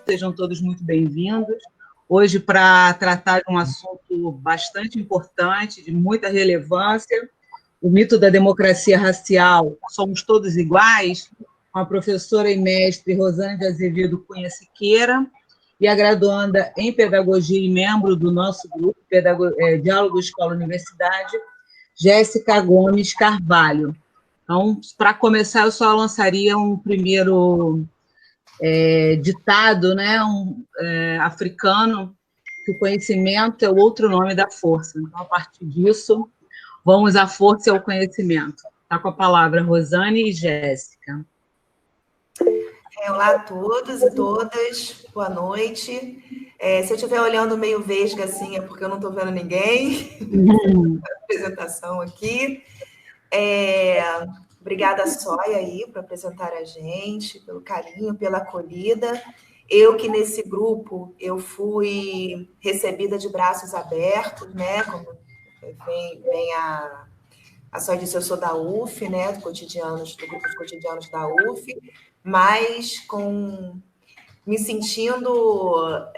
sejam todos muito bem-vindos. Hoje, para tratar de um assunto bastante importante, de muita relevância, o mito da democracia racial, somos todos iguais, com a professora e mestre Rosane de Azevedo Cunha Siqueira, e a graduanda em Pedagogia e membro do nosso grupo, Diálogo Escola-Universidade, Jéssica Gomes Carvalho. Então, para começar, eu só lançaria um primeiro ditado, né, africano, que o conhecimento é o outro nome da força. Então, a partir disso, vamos à força e ao conhecimento. Está com a palavra Rosane e Jéssica. Olá a todos e todas, boa noite. Se eu estiver olhando meio vesga assim, é porque eu não estou vendo ninguém. Apresentação aqui. Obrigada, Sóia, aí, por apresentar a gente, pelo carinho, pela acolhida. Eu que nesse grupo, eu fui recebida de braços abertos, né? Como vem a Sóia disse, eu sou da UF, né? Do grupo de cotidianos da UF, mas me sentindo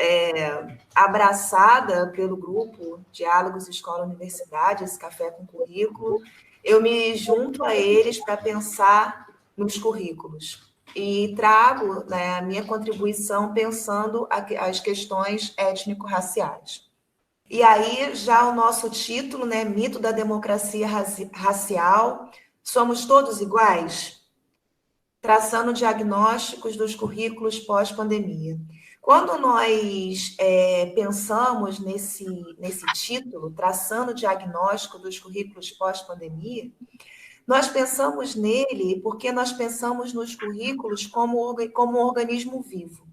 abraçada pelo grupo Diálogos Escola-Universidade, esse café com currículo. Eu me junto a eles para pensar nos currículos e trago, né, a minha contribuição pensando as questões étnico-raciais. E aí, já o nosso título, né, Mito da Democracia Racial, somos todos iguais? Traçando diagnósticos dos currículos pós-pandemia. Quando nós pensamos nesse título, traçando diagnóstico dos currículos pós-pandemia, nós pensamos nele porque nós pensamos nos currículos como um organismo vivo.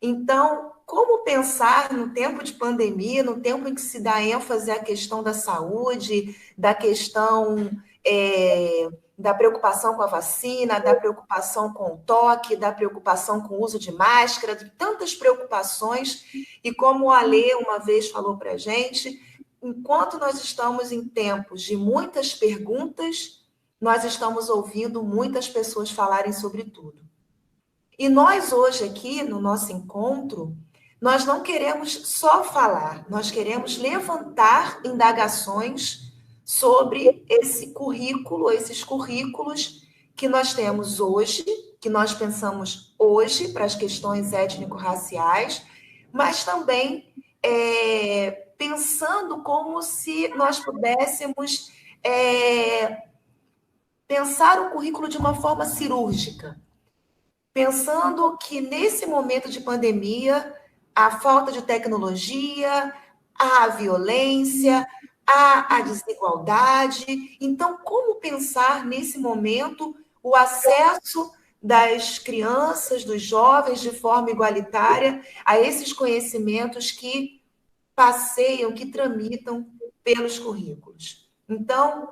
Então, como pensar no tempo de pandemia, no tempo em que se dá ênfase à questão da saúde, da questão da preocupação com a vacina, da preocupação com o toque, da preocupação com o uso de máscara, de tantas preocupações, e como a Alê uma vez falou para a gente, enquanto nós estamos em tempos de muitas perguntas, nós estamos ouvindo muitas pessoas falarem sobre tudo. E nós hoje aqui, no nosso encontro, nós não queremos só falar, nós queremos levantar indagações sobre esse currículo, esses currículos que nós temos hoje, que nós pensamos hoje para as questões étnico-raciais, mas também pensando como se nós pudéssemos pensar o currículo de uma forma cirúrgica. Pensando que nesse momento de pandemia, a falta de tecnologia, a violência, a desigualdade. Então, como pensar nesse momento o acesso das crianças, dos jovens, de forma igualitária, a esses conhecimentos que passeiam, que tramitam pelos currículos? Então,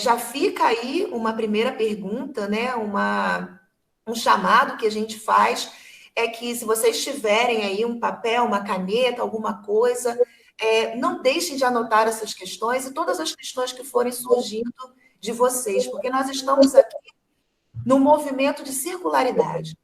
já fica aí uma primeira pergunta, né? Um chamado que a gente faz é que, se vocês tiverem aí um papel, uma caneta, alguma coisa, não deixem de anotar essas questões e todas as questões que forem surgindo de vocês, porque nós estamos aqui num movimento de circularidade.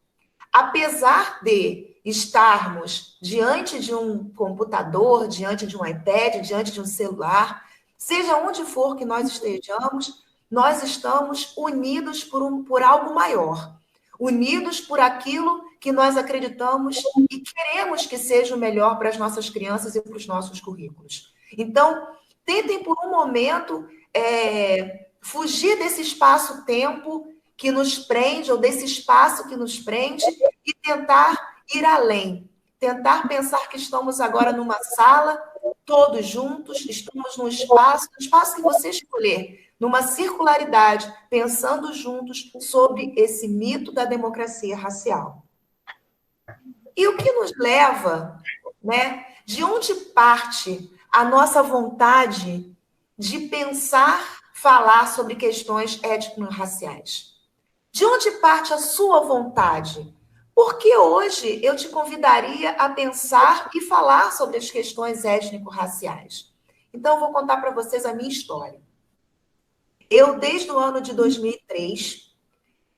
Apesar de estarmos diante de um computador, diante de um iPad, diante de um celular, seja onde for que nós estejamos, nós estamos unidos por algo maior. Unidos por aquilo que nós acreditamos e queremos que seja o melhor para as nossas crianças e para os nossos currículos. Então, tentem por um momento fugir desse espaço-tempo que nos prende, ou desse espaço que nos prende, e tentar ir além. Tentar pensar que estamos agora numa sala, todos juntos, estamos num espaço que você escolher, numa circularidade, pensando juntos sobre esse mito da democracia racial. E o que nos leva, né? De onde parte a nossa vontade de pensar, falar sobre questões étnico-raciais? De onde parte a sua vontade? Porque hoje eu te convidaria a pensar e falar sobre as questões étnico-raciais. Então, eu vou contar para vocês a minha história. Eu, desde o ano de 2003,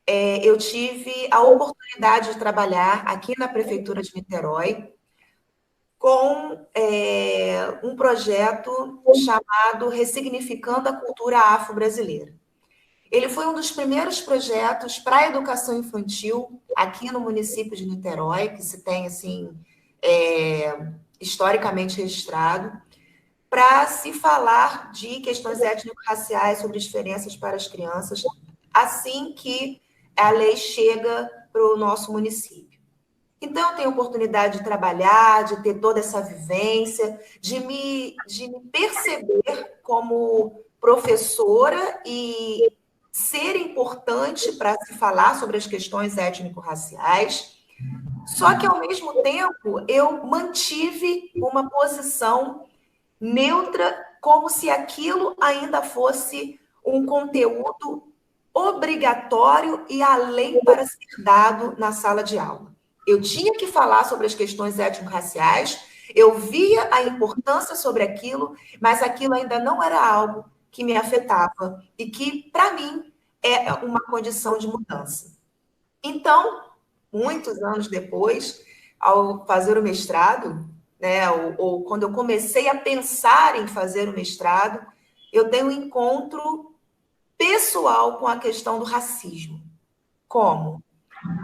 eu tive a oportunidade de trabalhar aqui na Prefeitura de Niterói com um projeto chamado Ressignificando a Cultura Afro-Brasileira. Ele foi um dos primeiros projetos para a educação infantil aqui no município de Niterói, que se tem, assim, historicamente registrado, para se falar de questões étnico-raciais, sobre diferenças para as crianças, assim que a lei chega para o nosso município. Então, eu tenho a oportunidade de trabalhar, de ter toda essa vivência, de me perceber como professora e ser importante para se falar sobre as questões étnico-raciais. Só que, ao mesmo tempo, eu mantive uma posição neutra, como se aquilo ainda fosse um conteúdo obrigatório e a lei para ser dado na sala de aula. Eu tinha que falar sobre as questões étnico-raciais, eu via a importância sobre aquilo, mas aquilo ainda não era algo que me afetava e que, para mim, é uma condição de mudança. Então, muitos anos depois, ao fazer o mestrado, né, ou quando eu comecei a pensar em fazer o mestrado, eu tenho um encontro pessoal com a questão do racismo. Como?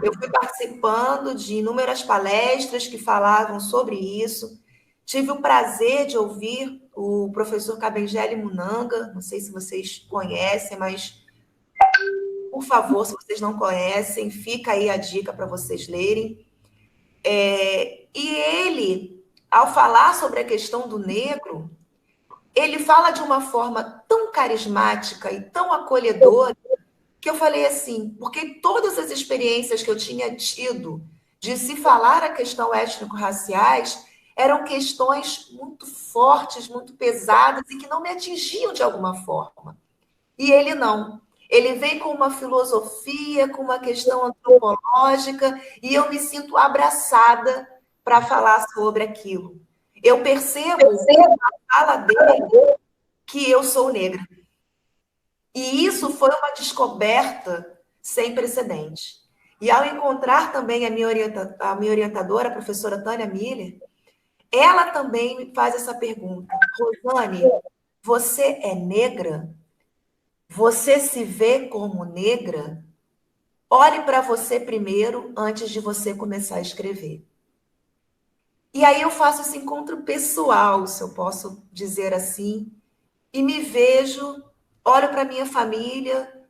Eu fui participando de inúmeras palestras que falavam sobre isso. Tive o prazer de ouvir o professor Kabengele Munanga, não sei se vocês conhecem, mas, por favor, se vocês não conhecem, fica aí a dica para vocês lerem. E ele, ao falar sobre a questão do negro, ele fala de uma forma tão carismática e tão acolhedora que eu falei assim, porque todas as experiências que eu tinha tido de se falar a questão étnico-raciais eram questões muito fortes, muito pesadas e que não me atingiam de alguma forma. E ele não. Ele vem com uma filosofia, com uma questão antropológica, e eu me sinto abraçada para falar sobre aquilo. Eu percebo na fala dele que eu sou negra. E isso foi uma descoberta sem precedente. E ao encontrar também a minha orientadora, a professora Tânia Miller, ela também me faz essa pergunta: Rosane, você é negra? Você se vê como negra? Olhe para você primeiro antes de você começar a escrever. E aí eu faço esse encontro pessoal, se eu posso dizer assim, e me vejo, olho para minha família.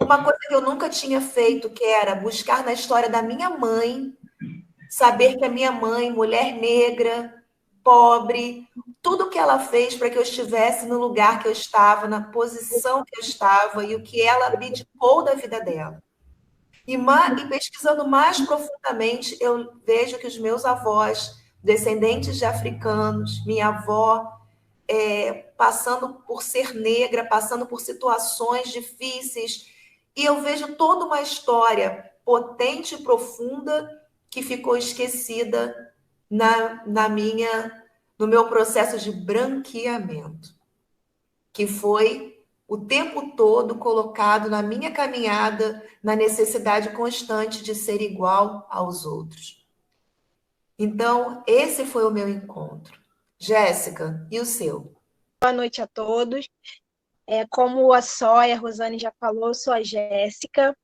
Uma coisa que eu nunca tinha feito, que era buscar na história da minha mãe, saber que a minha mãe, mulher negra, pobre, tudo que ela fez para que eu estivesse no lugar que eu estava, na posição que eu estava e o que ela abdicou da vida dela. E pesquisando mais profundamente, eu vejo que os meus avós, descendentes de africanos, minha avó, passando por ser negra, passando por situações difíceis, e eu vejo toda uma história potente e profunda que ficou esquecida no meu processo de branqueamento, que foi o tempo todo colocado na minha caminhada, na necessidade constante de ser igual aos outros. Então, esse foi o meu encontro. Jéssica, e o seu? Boa noite a todos. Como a Sóia, a Rosane já falou, eu sou a Jéssica,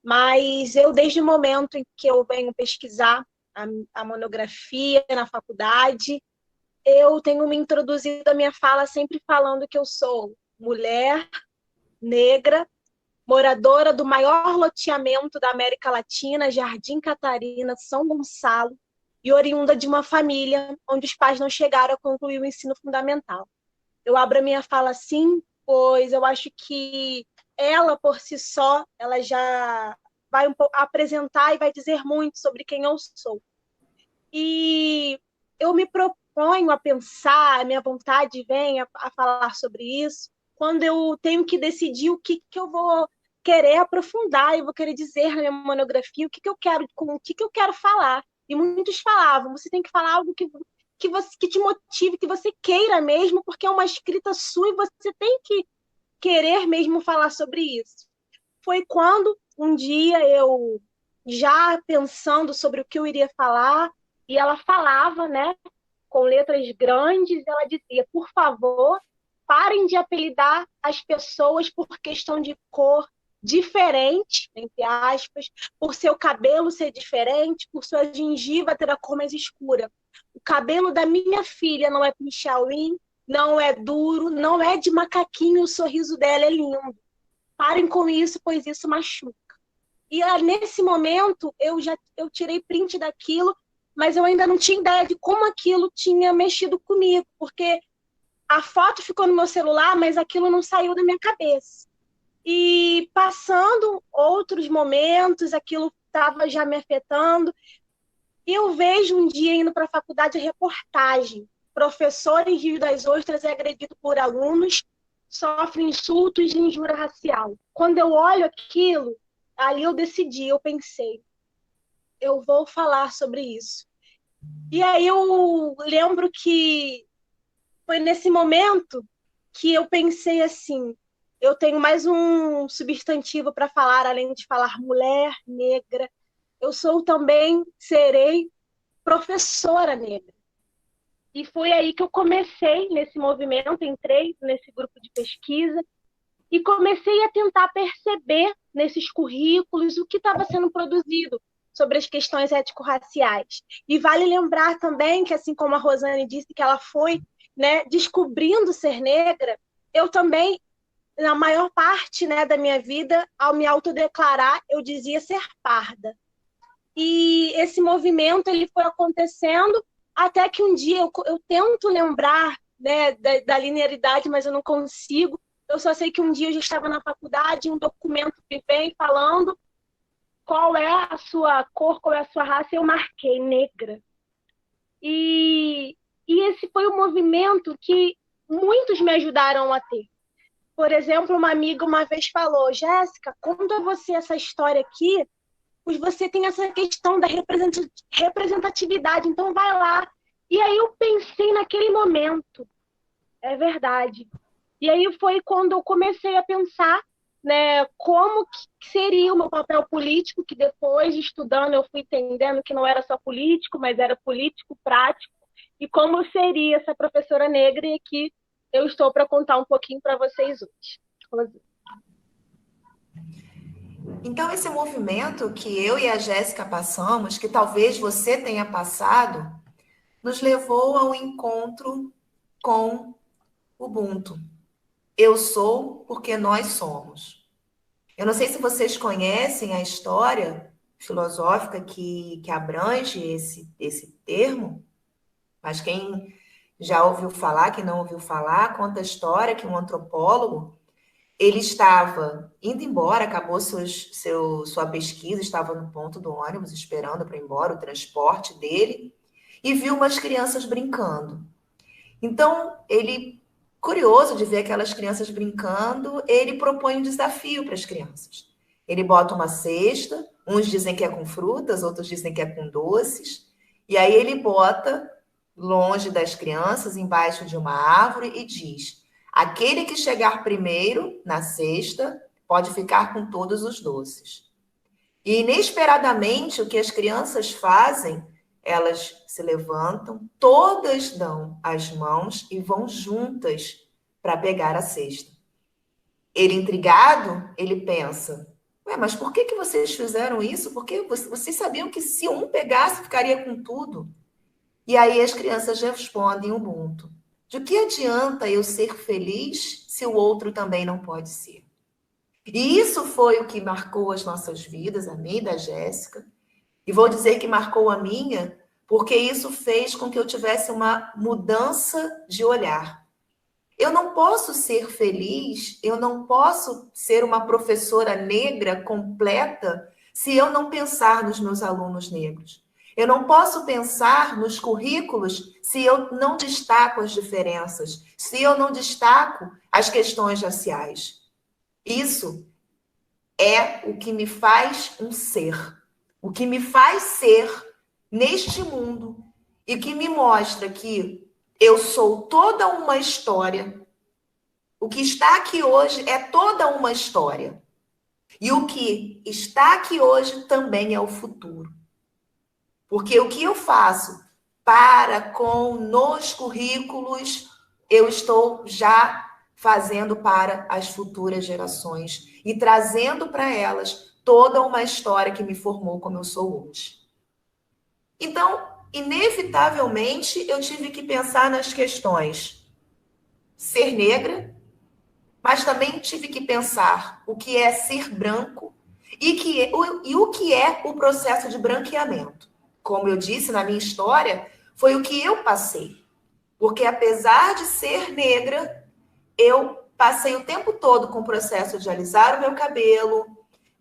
mas eu, desde o momento em que eu venho pesquisar a monografia na faculdade, eu tenho me introduzido a minha fala sempre falando que eu sou mulher, negra, moradora do maior loteamento da América Latina, Jardim Catarina, São Gonçalo, e oriunda de uma família onde os pais não chegaram a concluir o ensino fundamental. Eu abro a minha fala assim, pois eu acho que ela, por si só, ela já vai apresentar e vai dizer muito sobre quem eu sou. E eu me proponho a pensar, a minha vontade vem a falar sobre isso, quando eu tenho que decidir o que eu vou querer aprofundar, eu vou querer dizer na minha monografia, o que eu quero, com o que eu quero falar. E muitos falavam, você tem que falar algo que te motive, que você queira mesmo, porque é uma escrita sua e você tem que querer mesmo falar sobre isso. Foi quando um dia eu já pensando sobre o que eu iria falar, e ela falava, né, com letras grandes, ela dizia, por favor, parem de apelidar as pessoas por questão de cor diferente, entre aspas, por seu cabelo ser diferente, por sua gengiva ter a cor mais escura. O cabelo da minha filha não é pinchauim, não é duro, não é de macaquinho, o sorriso dela é lindo. Parem com isso, pois isso machuca. E nesse momento, eu tirei print daquilo, mas eu ainda não tinha ideia de como aquilo tinha mexido comigo, porque a foto ficou no meu celular, mas aquilo não saiu da minha cabeça. E passando outros momentos, aquilo estava já me afetando. E eu vejo um dia indo para a faculdade a reportagem. Professor em Rio das Ostras é agredido por alunos, sofre insultos e injúria racial. Quando eu olho aquilo, ali eu decidi, eu pensei, eu vou falar sobre isso. E aí eu lembro que foi nesse momento que eu pensei assim, eu tenho mais um substantivo para falar, além de falar mulher, negra. Eu serei professora negra. E foi aí que eu comecei nesse movimento, entrei nesse grupo de pesquisa e comecei a tentar perceber nesses currículos o que estava sendo produzido sobre as questões étnico-raciais. E vale lembrar também que, assim como a Rosane disse, que ela foi, né, descobrindo ser negra, eu também, na maior parte, né, da minha vida, ao me autodeclarar, eu dizia ser parda. E esse movimento ele foi acontecendo até que um dia eu tento lembrar, né, da linearidade, mas eu não consigo. Eu só sei que um dia eu já estava na faculdade, um documento me vem falando qual é a sua cor, qual é a sua raça, e eu marquei negra. E esse foi um movimento que muitos me ajudaram a ter. Por exemplo, uma amiga uma vez falou, Jéssica, conta você essa história aqui, pois você tem essa questão da representatividade, então vai lá. E aí eu pensei naquele momento, é verdade. E aí foi quando eu comecei a pensar, né, como que seria o meu papel político, que depois, estudando, eu fui entendendo que não era só político, mas era político prático, e como eu seria essa professora negra, e aqui eu estou para contar um pouquinho para vocês hoje. Então, esse movimento que eu e a Jéssica passamos, que talvez você tenha passado, nos levou a um encontro com Ubuntu. Eu sou porque nós somos. Eu não sei se vocês conhecem a história filosófica que abrange esse termo, mas quem já ouviu falar, quem não ouviu falar, conta a história que um antropólogo, ele estava indo embora, acabou sua pesquisa, estava no ponto do ônibus, esperando para ir embora, o transporte dele, e viu umas crianças brincando. Então, ele, curioso de ver aquelas crianças brincando, ele propõe um desafio para as crianças. Ele bota uma cesta, uns dizem que é com frutas, outros dizem que é com doces, e aí ele bota longe das crianças, embaixo de uma árvore, e diz: aquele que chegar primeiro na cesta pode ficar com todos os doces. E, inesperadamente, o que as crianças fazem, elas se levantam, todas dão as mãos e vão juntas para pegar a cesta. Ele, intrigado, ele pensa: ué, mas por que vocês fizeram isso? Porque vocês sabiam que se um pegasse, ficaria com tudo. E aí as crianças respondem Ubuntu: de que adianta eu ser feliz se o outro também não pode ser? E isso foi o que marcou as nossas vidas, a minha e da Jéssica. E vou dizer que marcou a minha, porque isso fez com que eu tivesse uma mudança de olhar. Eu não posso ser feliz, eu não posso ser uma professora negra completa se eu não pensar nos meus alunos negros. Eu não posso pensar nos currículos se eu não destaco as diferenças, se eu não destaco as questões raciais. Isso é o que me faz um ser. O que me faz ser neste mundo e que me mostra que eu sou toda uma história. O que está aqui hoje é toda uma história. E o que está aqui hoje também é o futuro. Porque o que eu faço nos currículos, eu estou já fazendo para as futuras gerações e trazendo para elas toda uma história que me formou como eu sou hoje. Então, inevitavelmente, eu tive que pensar nas questões ser negra, mas também tive que pensar o que é ser branco e o que é o processo de branqueamento. Como eu disse na minha história, foi o que eu passei. Porque apesar de ser negra, eu passei o tempo todo com o processo de alisar o meu cabelo,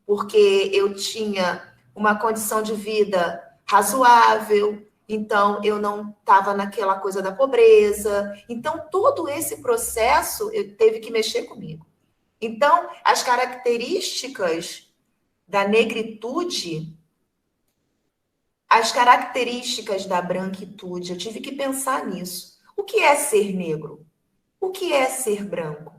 porque eu tinha uma condição de vida razoável, então eu não estava naquela coisa da pobreza. Então, todo esse processo eu teve que mexer comigo. Então, as características da negritude, as características da branquitude, eu tive que pensar nisso. O que é ser negro? O que é ser branco?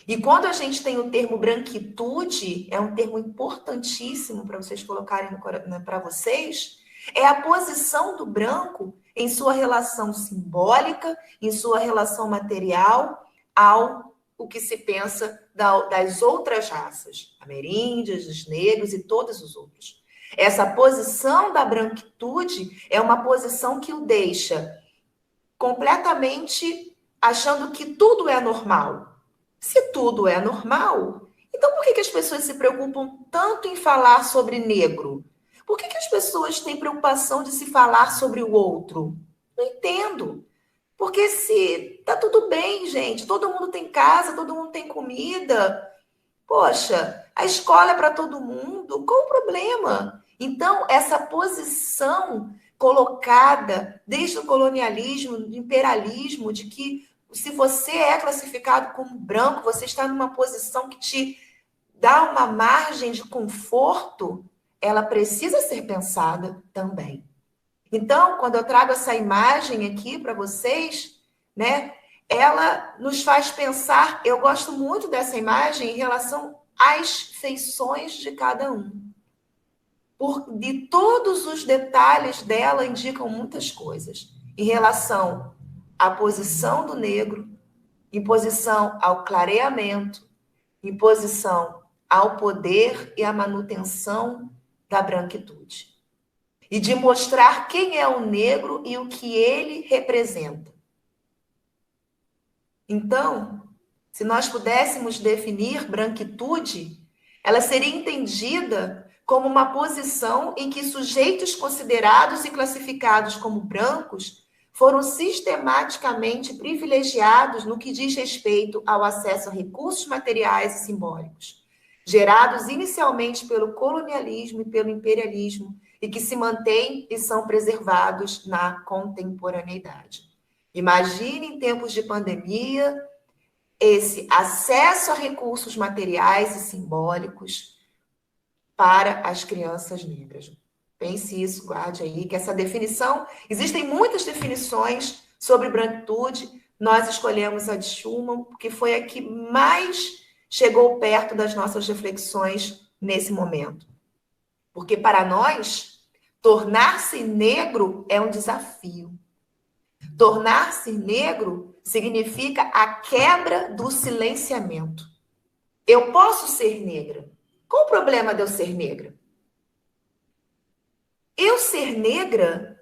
E quando a gente tem o termo branquitude, é um termo importantíssimo para vocês colocarem para vocês, é a posição do branco em sua relação simbólica, em sua relação material, ao o que se pensa das outras raças, ameríndias, os negros e todos os outros. Essa posição da branquitude é uma posição que o deixa completamente achando que tudo é normal. Se tudo é normal, então por que as pessoas se preocupam tanto em falar sobre negro? Por que as pessoas têm preocupação de se falar sobre o outro? Não entendo. Porque se tá tudo bem, gente, todo mundo tem casa, todo mundo tem comida. Poxa, a escola é para todo mundo, qual o problema? Então, essa posição colocada desde o colonialismo, do imperialismo, de que se você é classificado como branco, você está numa posição que te dá uma margem de conforto, ela precisa ser pensada também. Então, quando eu trago essa imagem aqui para vocês, né, ela nos faz pensar, eu gosto muito dessa imagem em relação às feições de cada um. De todos os detalhes dela indicam muitas coisas em relação à posição do negro, em posição ao clareamento, em posição ao poder e à manutenção da branquitude. E de mostrar quem é o negro e o que ele representa. Então, se nós pudéssemos definir branquitude, ela seria entendida como uma posição em que sujeitos considerados e classificados como brancos foram sistematicamente privilegiados no que diz respeito ao acesso a recursos materiais e simbólicos, gerados inicialmente pelo colonialismo e pelo imperialismo, e que se mantêm e são preservados na contemporaneidade. Imagine em tempos de pandemia esse acesso a recursos materiais e simbólicos para as crianças negras. Pense isso, guarde aí, que essa definição, existem muitas definições sobre branquitude, nós escolhemos a de Schumann, porque foi a que mais chegou perto das nossas reflexões nesse momento. Porque para nós, tornar-se negro é um desafio. Tornar-se negro significa a quebra do silenciamento. Eu posso ser negra. Qual o problema de eu ser negra? Eu ser negra,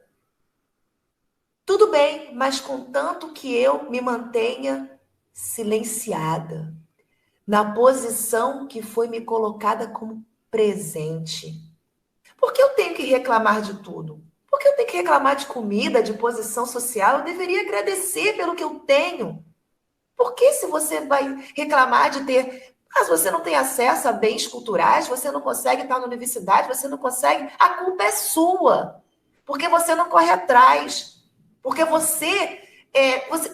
tudo bem, mas contanto que eu me mantenha silenciada, na posição que foi me colocada como presente. Por que eu tenho que reclamar de tudo? Por que eu tenho que reclamar de comida, de posição social? Eu deveria agradecer pelo que eu tenho. Por que se você vai reclamar de ter... Mas você não tem acesso a bens culturais, você não consegue estar na universidade, você não consegue... A culpa é sua. Porque você não corre atrás. Porque você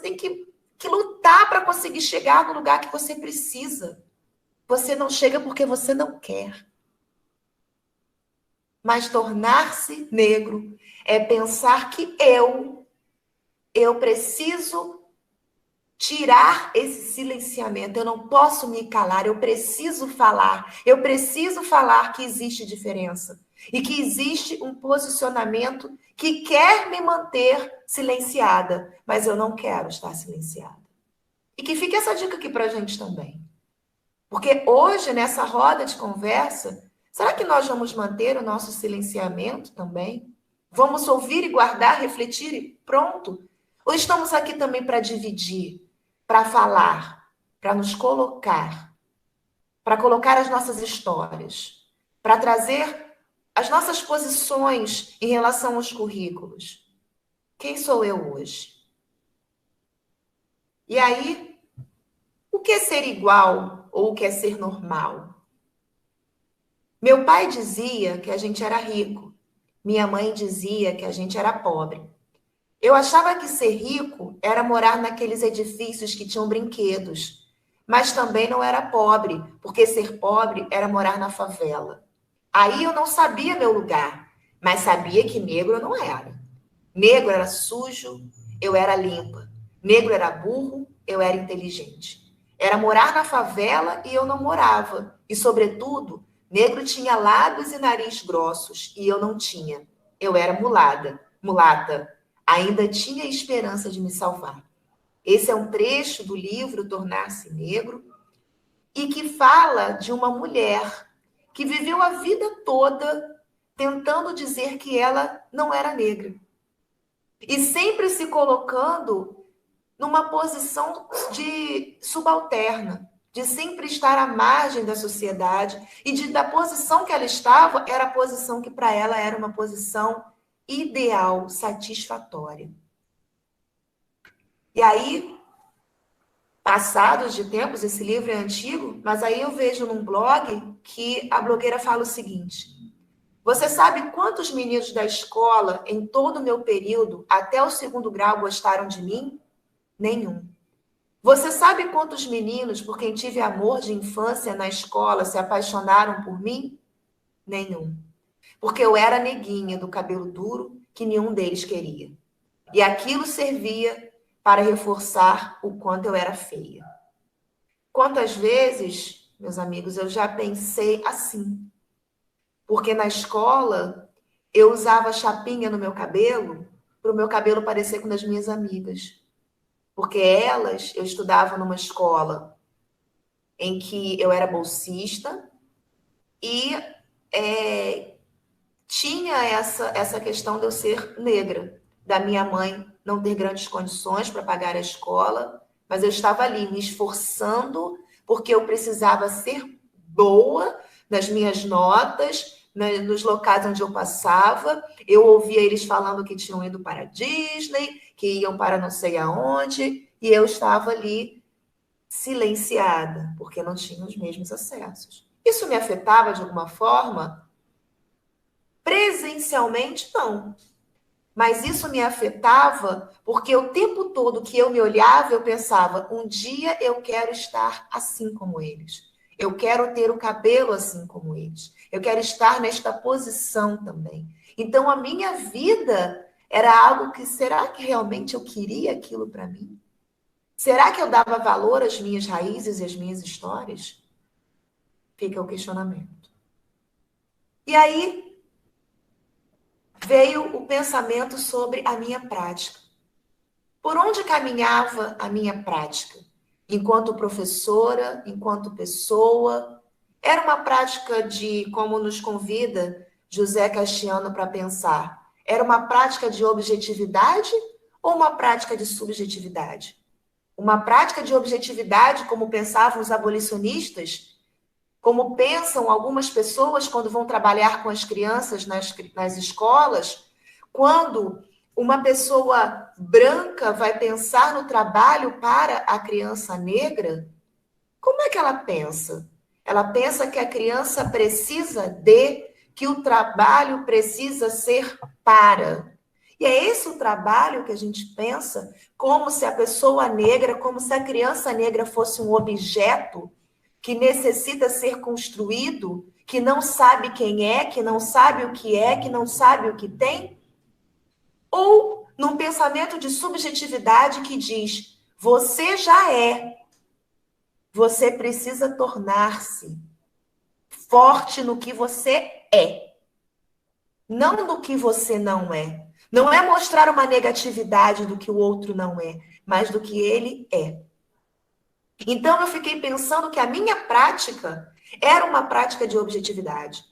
tem que lutar para conseguir chegar no lugar que você precisa. Você não chega porque você não quer. Mas tornar-se negro é pensar que eu preciso tirar esse silenciamento. Eu não posso me calar, eu preciso falar. Eu preciso falar que existe diferença e que existe um posicionamento que quer me manter silenciada, mas eu não quero estar silenciada. E que fique essa dica aqui para a gente também. Porque hoje, nessa roda de conversa, será que nós vamos manter o nosso silenciamento também? Vamos ouvir e guardar, refletir e pronto? Ou estamos aqui também para dividir, para falar, para nos colocar, para colocar as nossas histórias, para trazer as nossas posições em relação aos currículos? Quem sou eu hoje? E aí, o que é ser igual ou o que é ser normal? Meu pai dizia que a gente era rico. Minha mãe dizia que a gente era pobre. Eu achava que ser rico era morar naqueles edifícios que tinham brinquedos. Mas também não era pobre, porque ser pobre era morar na favela. Aí eu não sabia meu lugar, mas sabia que negro eu não era. Negro era sujo, eu era limpa. Negro era burro, eu era inteligente. Era morar na favela e eu não morava. E, sobretudo, negro tinha lábios e nariz grossos e eu não tinha. Eu era mulata. Ainda tinha esperança de me salvar. Esse é um trecho do livro Tornar-se Negro e que fala de uma mulher que viveu a vida toda tentando dizer que ela não era negra. E sempre se colocando numa posição de subalterna, de sempre estar à margem da sociedade e da posição que ela estava era a posição que para ela era uma posição ideal, satisfatória. E aí, passados de tempos, esse livro é antigo, mas aí eu vejo num blog que a blogueira fala o seguinte: você sabe quantos meninos da escola, em todo o meu período, até o 2º grau, gostaram de mim? Nenhum. Você sabe quantos meninos, por quem tive amor de infância na escola, se apaixonaram por mim? Nenhum. Porque eu era neguinha do cabelo duro que nenhum deles queria. E aquilo servia para reforçar o quanto eu era feia. Quantas vezes, meus amigos, eu já pensei assim? Porque na escola eu usava chapinha no meu cabelo para o meu cabelo parecer com o das minhas amigas. Porque eu estudava numa escola em que eu era bolsista e tinha essa questão de eu ser negra, da minha mãe não ter grandes condições para pagar a escola, mas eu estava ali me esforçando porque eu precisava ser boa nas minhas notas, nos locais onde eu passava. Eu ouvia eles falando que tinham ido para a Disney, que iam para não sei aonde, e eu estava ali silenciada, porque não tinha os mesmos acessos. Isso me afetava de alguma forma? Presencialmente, não. Mas isso me afetava porque o tempo todo que eu me olhava, eu pensava, um dia eu quero estar assim como eles. Eu quero ter o cabelo assim como eles. Eu quero estar nesta posição também. Então, a minha vida era algo que, será que realmente eu queria aquilo para mim? Será que eu dava valor às minhas raízes e às minhas histórias? Fica o questionamento. E aí veio o pensamento sobre a minha prática. Por onde caminhava a minha prática? Enquanto professora, enquanto pessoa? Era uma prática de, como nos convida José Castiano para pensar, era uma prática de objetividade ou uma prática de subjetividade? Uma prática de objetividade, como pensavam os abolicionistas, como pensam algumas pessoas quando vão trabalhar com as crianças nas escolas, quando uma pessoa branca vai pensar no trabalho para a criança negra, como é que ela pensa? Ela pensa que a criança precisa que o trabalho precisa ser para. E é esse o trabalho que a gente pensa, como se a pessoa negra, como se a criança negra fosse um objeto que necessita ser construído, que não sabe quem é, que não sabe o que é, que não sabe o que tem? Ou num pensamento de subjetividade que diz, Você já é. Você precisa tornar-se forte no que você é, não no que você não é. Não é mostrar uma negatividade do que o outro não é, mas do que ele é. Então, eu fiquei pensando que a minha prática era uma prática de objetividade.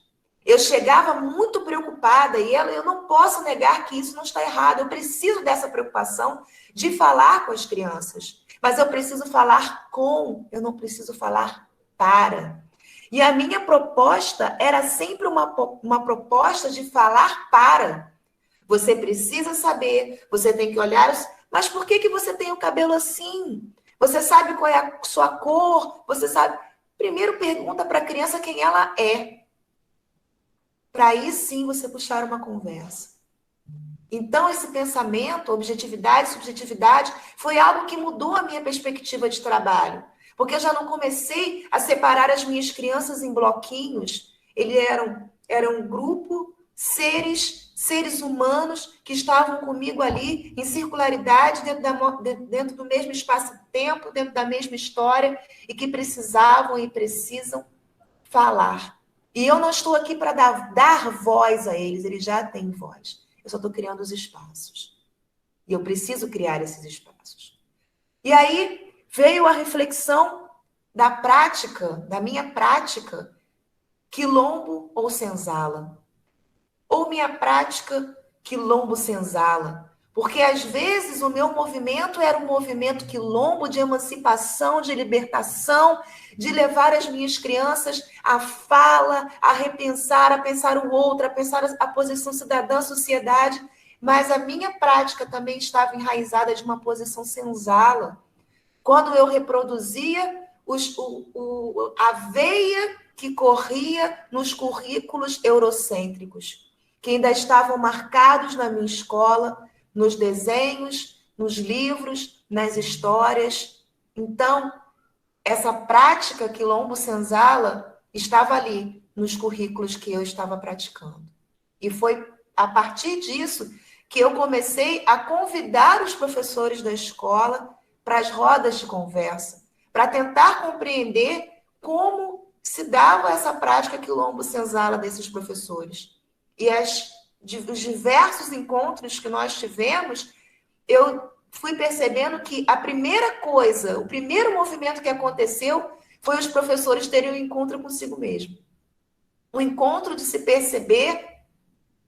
Eu chegava muito preocupada e eu não posso negar que isso não está errado. Eu preciso dessa preocupação de falar com as crianças. Mas eu preciso falar com, eu não preciso falar para. E a minha proposta era sempre uma proposta de falar para. Você precisa saber, você tem que olhar, mas por que você tem o cabelo assim? Você sabe qual é a sua cor? Você sabe? Primeiro pergunta para a criança quem ela é. Para aí sim você puxar uma conversa. Então, esse pensamento, objetividade, subjetividade, foi algo que mudou a minha perspectiva de trabalho. Porque eu já não comecei a separar as minhas crianças em bloquinhos. Eles eram um grupo, seres humanos que estavam comigo ali em circularidade, dentro do mesmo espaço-tempo, dentro da mesma história, e que precisavam e precisam falar. E eu não estou aqui para dar voz a eles já têm voz. Eu só estou criando os espaços. E eu preciso criar esses espaços. E aí veio a reflexão da prática, da minha prática, quilombo ou senzala. Ou minha prática, quilombo-senzala. Porque às vezes o meu movimento era um movimento quilombo de emancipação, de libertação, de levar as minhas crianças à fala, a repensar, a pensar o outro, a pensar a posição cidadã, a sociedade. Mas a minha prática também estava enraizada de uma posição senzala. Quando eu reproduzia a veia que corria nos currículos eurocêntricos, que ainda estavam marcados na minha escola, nos desenhos, nos livros, nas histórias. Então, essa prática quilombo-senzala estava ali, nos currículos que eu estava praticando. E foi a partir disso que eu comecei a convidar os professores da escola para as rodas de conversa, para tentar compreender como se dava essa prática quilombo-senzala desses professores. E os diversos encontros que nós tivemos, eu fui percebendo que a primeira coisa, o primeiro movimento que aconteceu foi os professores terem um encontro consigo mesmo. Um encontro de se perceber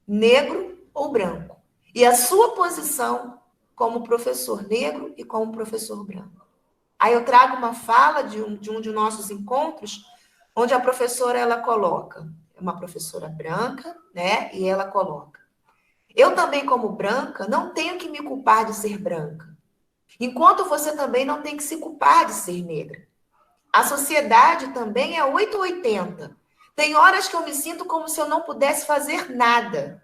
negro ou branco. E a sua posição como professor negro e como professor branco. Aí eu trago uma fala de um de nossos encontros, onde a professora, ela coloca, é uma professora branca, né? E ela coloca: eu também, como branca, não tenho que me culpar de ser branca. Enquanto você também não tem que se culpar de ser negra. A sociedade também é 8 ou 80. Tem horas que eu me sinto como se eu não pudesse fazer nada.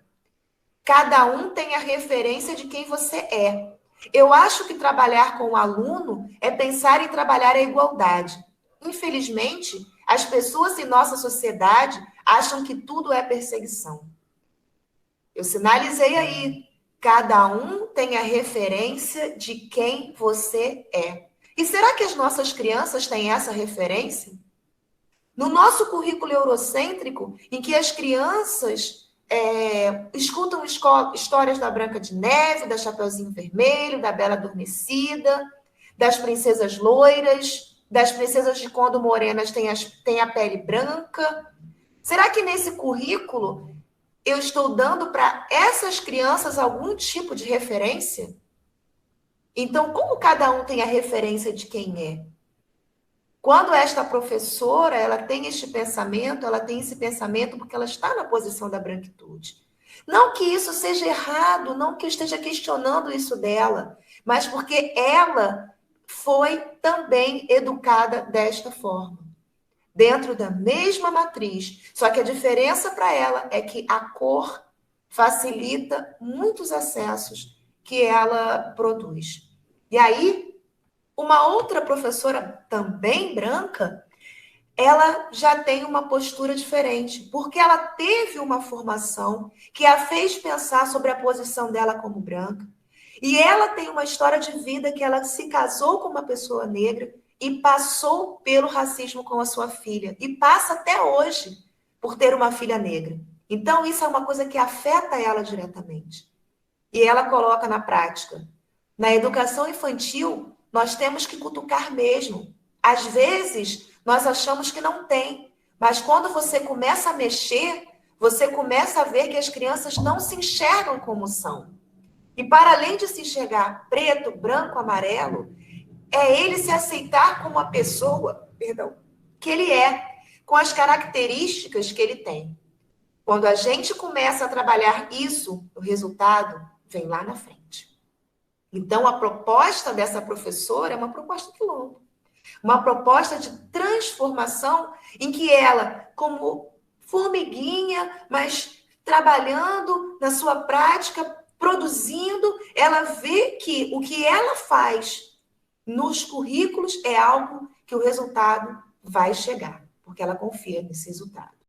Cada um tem a referência de quem você é. Eu acho que trabalhar com o aluno é pensar em trabalhar a igualdade. Infelizmente, as pessoas em nossa sociedade acham que tudo é perseguição. Eu sinalizei aí. Cada um tem a referência de quem você é. E será que as nossas crianças têm essa referência? No nosso currículo eurocêntrico, em que as crianças escutam histórias da Branca de Neve, da Chapeuzinho Vermelho, da Bela Adormecida, das princesas loiras, das princesas de quando morenas têm a pele branca. Será que nesse currículo eu estou dando para essas crianças algum tipo de referência? Então, como cada um tem a referência de quem é? Quando esta professora, ela tem este pensamento, ela tem esse pensamento porque ela está na posição da branquitude. Não que isso seja errado, não que eu esteja questionando isso dela, mas porque ela foi também educada desta forma, dentro da mesma matriz. Só que a diferença para ela é que a cor facilita muitos acessos que ela produz. E aí, uma outra professora, também branca, ela já tem uma postura diferente, porque ela teve uma formação que a fez pensar sobre a posição dela como branca. E ela tem uma história de vida que ela se casou com uma pessoa negra e passou pelo racismo com a sua filha. E passa até hoje por ter uma filha negra. Então, isso é uma coisa que afeta ela diretamente. E ela coloca na prática. Na educação infantil, nós temos que cutucar mesmo. Às vezes, nós achamos que não tem. Mas quando você começa a mexer, você começa a ver que as crianças não se enxergam como são. E para além de se enxergar preto, branco, amarelo, é ele se aceitar como a pessoa, que ele é, com as características que ele tem. Quando a gente começa a trabalhar isso, o resultado vem lá na frente. Então, a proposta dessa professora é uma proposta quilombo. Uma proposta de transformação em que ela, como formiguinha, mas trabalhando na sua prática, produzindo, ela vê que o que ela faz nos currículos é algo que o resultado vai chegar, porque ela confia nesse resultado.